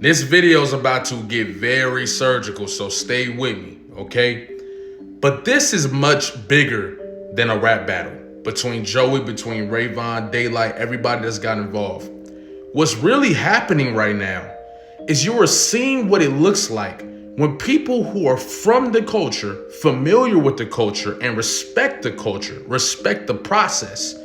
This video is about to get very surgical, so stay with me, okay? But this is much bigger than a rap battle between Joey, between Vaughn, daylyt, everybody that's got involved. What's really happening right now is you are seeing what it looks like when people who are from the culture, familiar with the culture, and respect the culture, respect the process,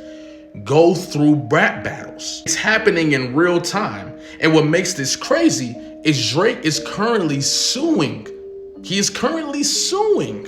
go through rap battles. It's happening in real time. And what makes this crazy is Drake is currently suing. He is currently suing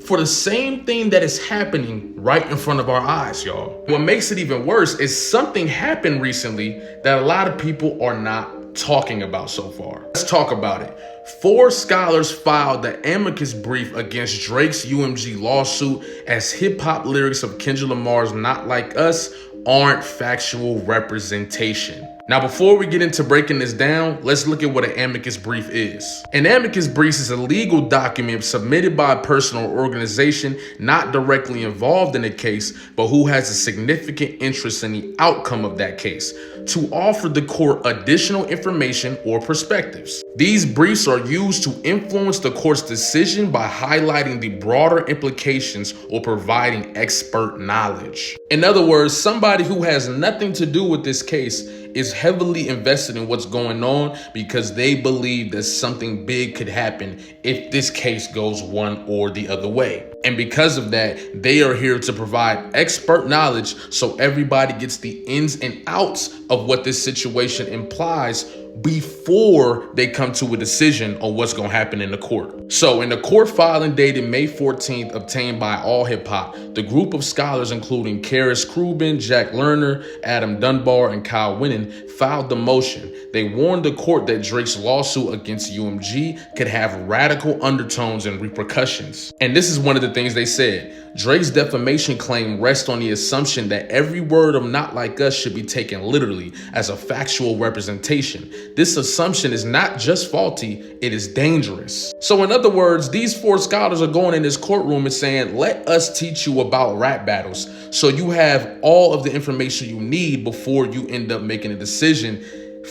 for the same thing that is happening right in front of our eyes, y'all. What makes it even worse is something happened recently that a lot of people are not talking about so far. Let's talk about it. 4 scholars filed the amicus brief against Drake's UMG lawsuit as hip-hop lyrics of Kendrick Lamar's Not Like Us aren't factual representation. Now, before we get into breaking this down, let's look at what an amicus brief is. An amicus brief is a legal document submitted by a person or organization not directly involved in a case, but who has a significant interest in the outcome of that case, to offer the court additional information or perspectives. These briefs are used to influence the court's decision by highlighting the broader implications or providing expert knowledge. In other words, somebody who has nothing to do with this case is heavily invested in what's going on because they believe that something big could happen if this case goes one or the other way. And because of that, they are here to provide expert knowledge so everybody gets the ins and outs of what this situation implies before they come to a decision on what's going to happen in the court. So in the court filing dated May 14th, obtained by All Hip Hop, the group of scholars, including Karis Krubin, Jack Lerner, Adam Dunbar, and Kyle Winnan, filed the motion. They warned the court that Drake's lawsuit against UMG could have radical undertones and repercussions. And this is one of the things they said. Drake's defamation claim rests on the assumption that every word of Not Like Us should be taken literally as a factual representation. This assumption is not just faulty, it is dangerous. So in other words, these 4 scholars are going in this courtroom and saying, let us teach you about rap battles so you have all of the information you need before you end up making a decision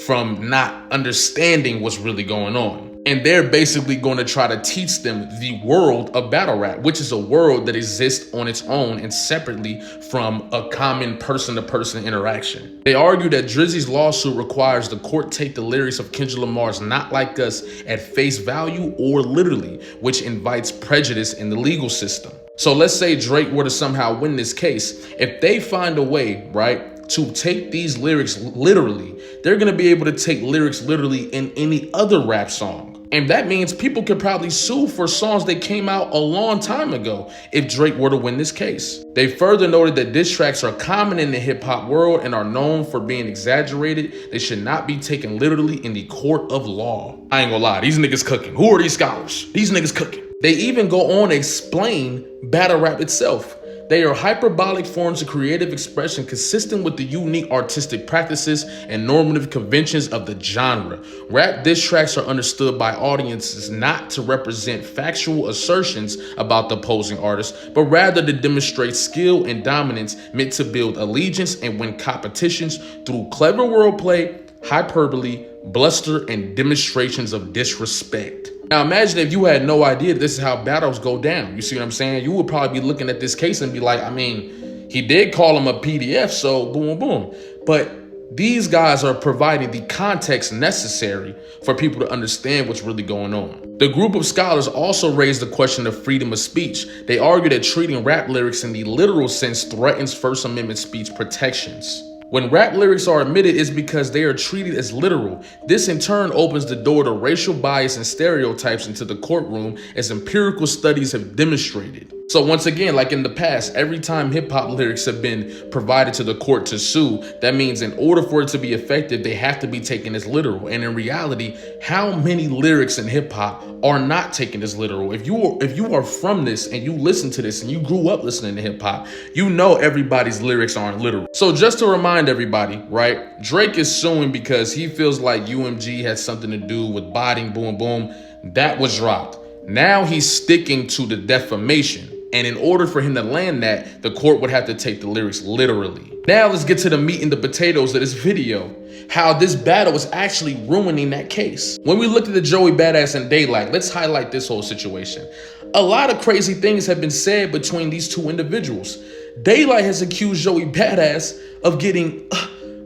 from not understanding what's really going on. And they're basically going to try to teach them the world of battle rap, which is a world that exists on its own and separately from a common person-to-person interaction. They argue that Drizzy's lawsuit requires the court take the lyrics of Kendrick Lamar's Not Like Us at face value or literally, which invites prejudice in the legal system. So let's say Drake were to somehow win this case. If they find a way, right, to take these lyrics literally, they're going to be able to take lyrics literally in any other rap song. And that means people could probably sue for songs that came out a long time ago if Drake were to win this case. They further noted that diss tracks are common in the hip hop world and are known for being exaggerated. They should not be taken literally in the court of law. I ain't gonna lie, these niggas cooking. Who are these scholars? These niggas cooking. They even go on to explain battle rap itself. They are hyperbolic forms of creative expression consistent with the unique artistic practices and normative conventions of the genre. Rap diss tracks are understood by audiences not to represent factual assertions about the opposing artist, but rather to demonstrate skill and dominance meant to build allegiance and win competitions through clever wordplay, hyperbole, bluster, and demonstrations of disrespect. Now imagine if you had no idea this is how battles go down. You see what I'm saying? You would probably be looking at this case and be like, I mean, he did call him a PDF, so boom, boom. But these guys are providing the context necessary for people to understand what's really going on. The group of scholars also raised the question of freedom of speech. They argue that treating rap lyrics in the literal sense threatens First Amendment speech protections. When rap lyrics are admitted, it's because they are treated as literal. This in turn opens the door to racial bias and stereotypes into the courtroom, as empirical studies have demonstrated. So once again, like in the past, every time hip hop lyrics have been provided to the court to sue, that means in order for it to be effective, they have to be taken as literal. And in reality, how many lyrics in hip hop are not taken as literal? If you are from this and you listen to this and you grew up listening to hip hop, you know everybody's lyrics aren't literal. So just to remind everybody, right? Drake is suing because he feels like UMG had something to do with botting, boom, boom. That was dropped. Now he's sticking to the defamation. And in order for him to land that, the court would have to take the lyrics literally. Now let's get to the meat and the potatoes of this video. How this battle is actually ruining that case. When we looked at the Joey Badass and daylyt, let's highlight this whole situation. A lot of crazy things have been said between these two individuals. daylyt has accused Joey Badass of getting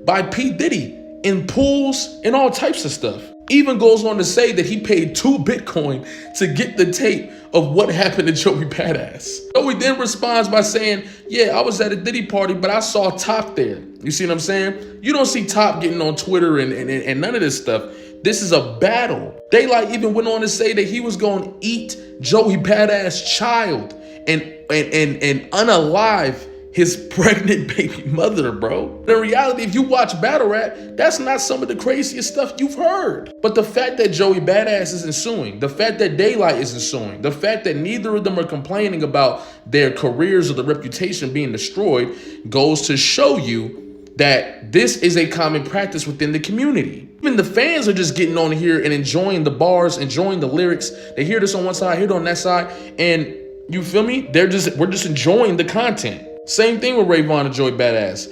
by P. Diddy in pools and all types of stuff. Even goes on to say that he paid 2 Bitcoin to get the tape of what happened to Joey Badass. Joey then responds by saying, yeah, I was at a Diddy party, but I saw Top there. You see what I'm saying? You don't see Top getting on Twitter and none of this stuff. This is a battle. daylyt even went on to say that he was going to eat Joey Badass' child and unalive his pregnant baby mother, bro. In reality, if you watch battle rap, that's not some of the craziest stuff you've heard. But the fact that Joey Badass isn't suing, the fact that daylyt isn't suing, the fact that neither of them are complaining about their careers or the reputation being destroyed goes to show you that this is a common practice within the community. Even the fans are just getting on here and enjoying the bars, enjoying the lyrics. They hear this on one side, hear it on that side, and you feel me? We're just enjoying the content. Same thing with Vaughn and Joey Badass.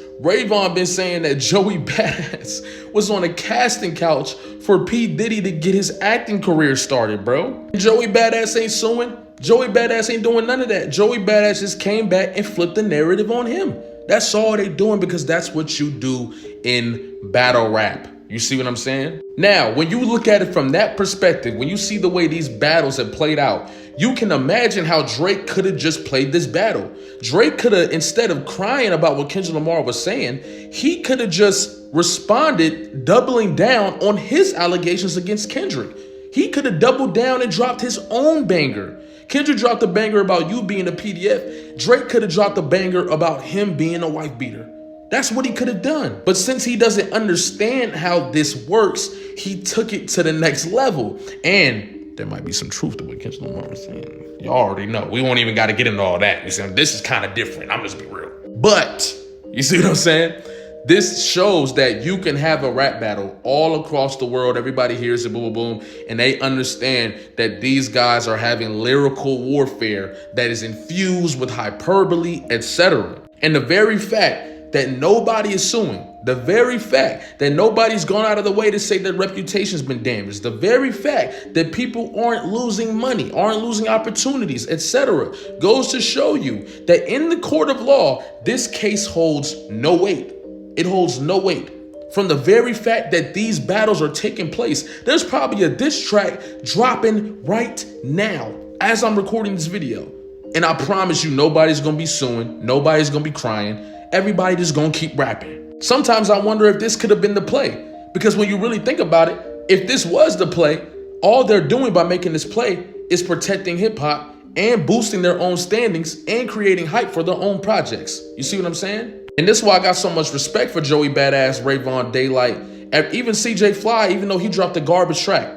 Vaughn been saying that Joey Badass was on a casting couch for P. Diddy to get his acting career started, bro. Joey Badass ain't suing. Joey Badass ain't doing none of that. Joey Badass just came back and flipped the narrative on him. That's all they doing because that's what you do in battle rap. You see what I'm saying? Now, when you look at it from that perspective, when you see the way these battles have played out, you can imagine how Drake could have just played this battle. Drake could have, instead of crying about what Kendrick Lamar was saying, he could have just responded, doubling down on his allegations against Kendrick. He could have doubled down and dropped his own banger. Kendrick dropped a banger about you being a PDF. Drake could have dropped a banger about him being a wife beater. That's what he could have done. But since he doesn't understand how this works, he took it to the next level. And there might be some truth to what Kendrick Lamar was saying. You already know. We won't even got to get into all that. You see, this is kind of different. I'm just be real. But you see what I'm saying? This shows that you can have a rap battle all across the world. Everybody hears it, boom, boom, boom. And they understand that these guys are having lyrical warfare that is infused with hyperbole, etc. And the very fact that nobody is suing, the very fact that nobody's gone out of the way to say that reputation's been damaged, the very fact that people aren't losing money, aren't losing opportunities, etc., goes to show you that in the court of law, this case holds no weight. It holds no weight. From the very fact that these battles are taking place, there's probably a diss track dropping right now as I'm recording this video. And I promise you, nobody's gonna be suing, nobody's gonna be crying. Everybody just gonna keep rapping. Sometimes I wonder if this could have been the play. Because when you really think about it, if this was the play, all they're doing by making this play is protecting hip hop and boosting their own standings and creating hype for their own projects. You see what I'm saying? And this is why I got so much respect for Joey Badass, Vaughn, daylyt, even CJ Fly, even though he dropped a garbage track.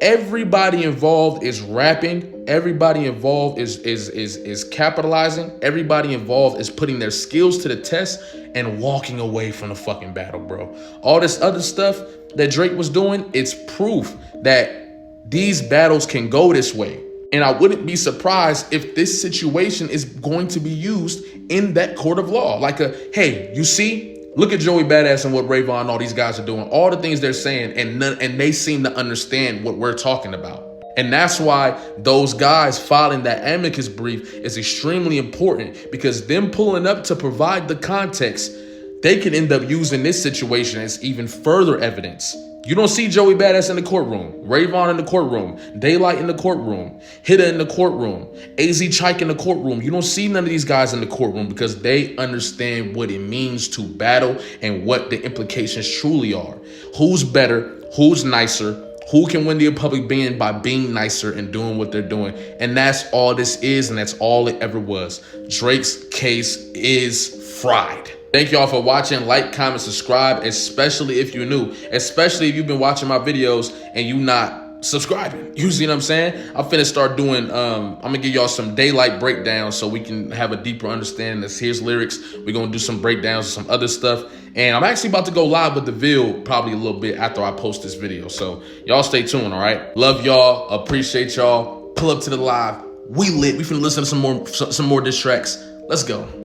Everybody involved is rapping. Everybody involved is capitalizing. Everybody involved is putting their skills to the test and walking away from the fucking battle, bro. All this other stuff that Drake was doing, it's proof that these battles can go this way. And I wouldn't be surprised if this situation is going to be used in that court of law. Like hey, you see, look at Joey Badass and what Vaughn and all these guys are doing. All the things they're saying, and they seem to understand what we're talking about. And that's why those guys filing that amicus brief is extremely important, because them pulling up to provide the context, they can end up using this situation as even further evidence. You don't see Joey Badass in the courtroom, Vaughn in the courtroom, daylyt in the courtroom, Hitta in the courtroom, AZ Chike in the courtroom. You don't see none of these guys in the courtroom because they understand what it means to battle and what the implications truly are. Who's better? Who's nicer? Who can win the public being by being nicer and doing what they're doing? And that's all this is, and that's all it ever was. Drake's case is fried. Thank y'all for watching. Like, comment, subscribe, especially if you're new, especially if you've been watching my videos and you not subscribing. You see what I'm saying? I'm finna start doing, I'm gonna give y'all some daylyt breakdowns so we can have a deeper understanding. Here's lyrics. We're gonna do some breakdowns of some other stuff. And I'm actually about to go live with the Ville probably a little bit after I post this video. So y'all stay tuned, all right? Love y'all, appreciate y'all. Pull up to the live. We lit. We finna listen to some more diss tracks. Let's go.